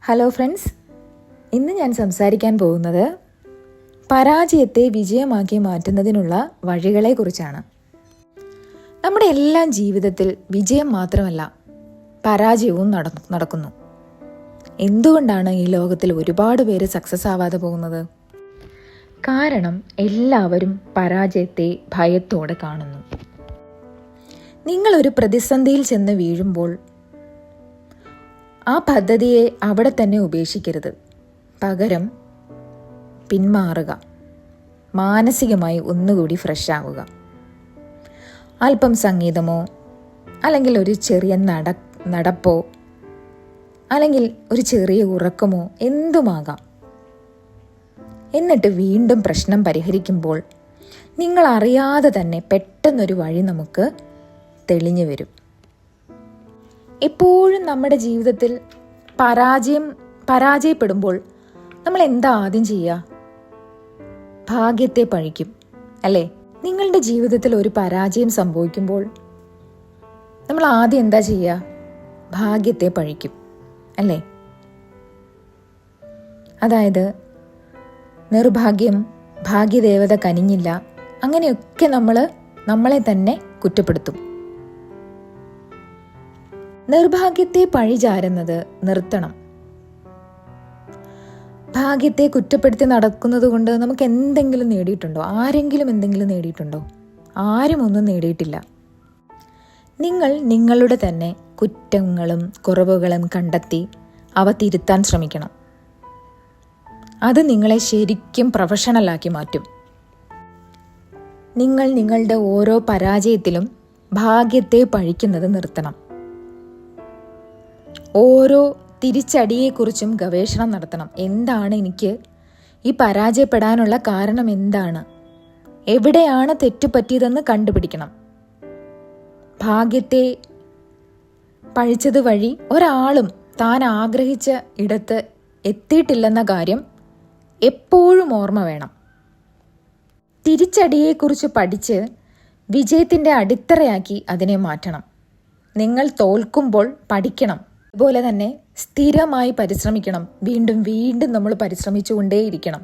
Hello friends, ഇന്ന് ഞാൻ സംസാരിക്കാൻ പോകുന്നത് പരാജയത്തെ വിജയമാക്കി മാറ്റുന്നതിനുള്ള വഴികളെക്കുറിച്ചാണ്. നമ്മുടെ എല്ലാ ജീവിതത്തിൽ വിജയം മാത്രമല്ല, പരാജയവും നടക്കുന്നു. എന്തുകൊണ്ടാണ് ഈ ലോകത്തിൽ ഒരുപാട് പേര് സക്സസ് ആവാതെ പോകുന്നത്? കാരണം എല്ലാവരും പരാജയത്തെ ഭയത്തോടെ കാണുന്നു. നിങ്ങളൊരു പ്രതിസന്ധിയിൽ ചെന്ന് വീഴുമ്പോൾ ആ പദ്ധതിയെ അവിടെ തന്നെ ഉപേക്ഷിക്കരുത്. പകരം പിന്മാറുക, മാനസികമായി ഒന്നുകൂടി ഫ്രഷ് ആവുക. അല്പം സംഗീതമോ അല്ലെങ്കിൽ ഒരു ചെറിയ നടപ്പോ അല്ലെങ്കിൽ ഒരു ചെറിയ ഉറക്കമോ എന്തുമാകാം. എന്നിട്ട് വീണ്ടും പ്രശ്നം പരിഹരിക്കുമ്പോൾ നിങ്ങൾ അറിയാതെ തന്നെ പെട്ടെന്നൊരു വഴി നമുക്ക് തെളിഞ്ഞു വരും. എപ്പോഴും നമ്മുടെ ജീവിതത്തിൽ പരാജയപ്പെടുമ്പോൾ നമ്മൾ എന്താ ആദ്യം ചെയ്യുക? ഭാഗ്യത്തെ പഴിക്കും, അല്ലേ? നിങ്ങളുടെ ജീവിതത്തിൽ ഒരു പരാജയം സംഭവിക്കുമ്പോൾ നമ്മൾ ആദ്യം എന്താ ചെയ്യുക? ഭാഗ്യത്തെ പഴിക്കും, അല്ലേ? അതായത് നിർഭാഗ്യം, ഭാഗ്യദേവത കനിഞ്ഞില്ല, അങ്ങനെയൊക്കെ നമ്മളെ തന്നെ കുറ്റപ്പെടുത്തും. നിർഭാഗ്യത്തെ പഴിചാരുന്നത് നിർത്തണം. ഭാഗ്യത്തെ കുറ്റപ്പെടുത്തി നടക്കുന്നത് കൊണ്ട് നമുക്ക് എന്തെങ്കിലും നേടിയിട്ടുണ്ടോ? ആരെങ്കിലും എന്തെങ്കിലും നേടിയിട്ടുണ്ടോ? ആരും ഒന്നും നേടിയിട്ടില്ല. നിങ്ങൾ നിങ്ങളുടെ തന്നെ കുറ്റങ്ങളും കുറവുകളും കണ്ടെത്തി അവ തിരുത്താൻ ശ്രമിക്കണം. അത് നിങ്ങളെ ശരിക്കും പ്രൊഫഷണലാക്കി മാറ്റും. നിങ്ങൾ നിങ്ങളുടെ ഓരോ പരാജയത്തിലും ഭാഗ്യത്തെ പഴിക്കുന്നത് നിർത്തണം. ഓരോ തിരിച്ചടിയെക്കുറിച്ചും ഗവേഷണം നടത്തണം. എന്താണ് എനിക്ക് ഈ പരാജയപ്പെടാനുള്ള കാരണം? എന്താണ്? എവിടെയാണ് തെറ്റുപറ്റിയതെന്ന് കണ്ടുപിടിക്കണം. ഭാഗ്യത്തെ പഴിച്ചത് വഴി ഒരാളും താൻ ആഗ്രഹിച്ച ഇടത്ത് എത്തിയിട്ടില്ലെന്ന കാര്യം എപ്പോഴും ഓർമ്മ വേണം. തിരിച്ചടിയെക്കുറിച്ച് പഠിച്ച് വിജയത്തിൻ്റെ അടിത്തറയാക്കി അതിനെ മാറ്റണം. നിങ്ങൾ തോൽക്കുമ്പോൾ പഠിക്കണം. അതുപോലെ തന്നെ സ്ഥിരമായി പരിശ്രമിക്കണം. വീണ്ടും വീണ്ടും നമ്മൾ പരിശ്രമിച്ചുകൊണ്ടേയിരിക്കണം.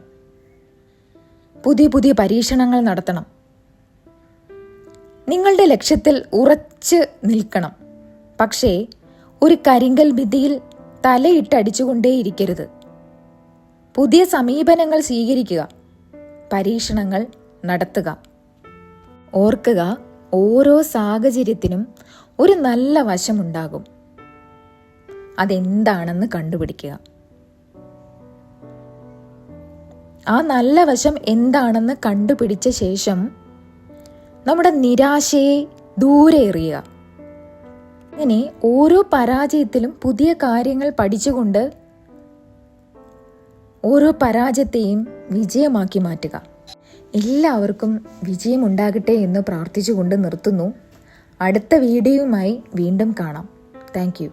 പുതിയ പുതിയ പരീക്ഷണങ്ങൾ നടത്തണം. നിങ്ങളുടെ ലക്ഷ്യത്തിൽ ഉറച്ച് നിൽക്കണം. പക്ഷേ ഒരു കരിങ്കൽ ഭിത്തിയിൽ തലയിട്ടടിച്ചുകൊണ്ടേയിരിക്കരുത്. പുതിയ സമീപനങ്ങൾ സ്വീകരിക്കുക. പരീക്ഷണങ്ങൾ നടത്തുക. ഓർക്കുക, ഓരോ സാഹചര്യത്തിനും ഒരു നല്ല വശമുണ്ടാകും. അതെന്താണെന്ന് കണ്ടുപിടിക്കുക. ആ നല്ല വശം എന്താണെന്ന് കണ്ടുപിടിച്ച ശേഷം നമ്മുടെ നിരാശയെ ദൂരെ എറിയുക. അങ്ങനെ ഓരോ പരാജയത്തിലും പുതിയ കാര്യങ്ങൾ പഠിച്ചുകൊണ്ട് ഓരോ പരാജയത്തെയും വിജയമാക്കി മാറ്റുക. എല്ലാവർക്കും വിജയം ഉണ്ടാകട്ടെ എന്ന് പ്രാർത്ഥിച്ചുകൊണ്ട് നിർത്തുന്നു. അടുത്ത വീഡിയോയുമായി വീണ്ടും കാണാം. Thank you.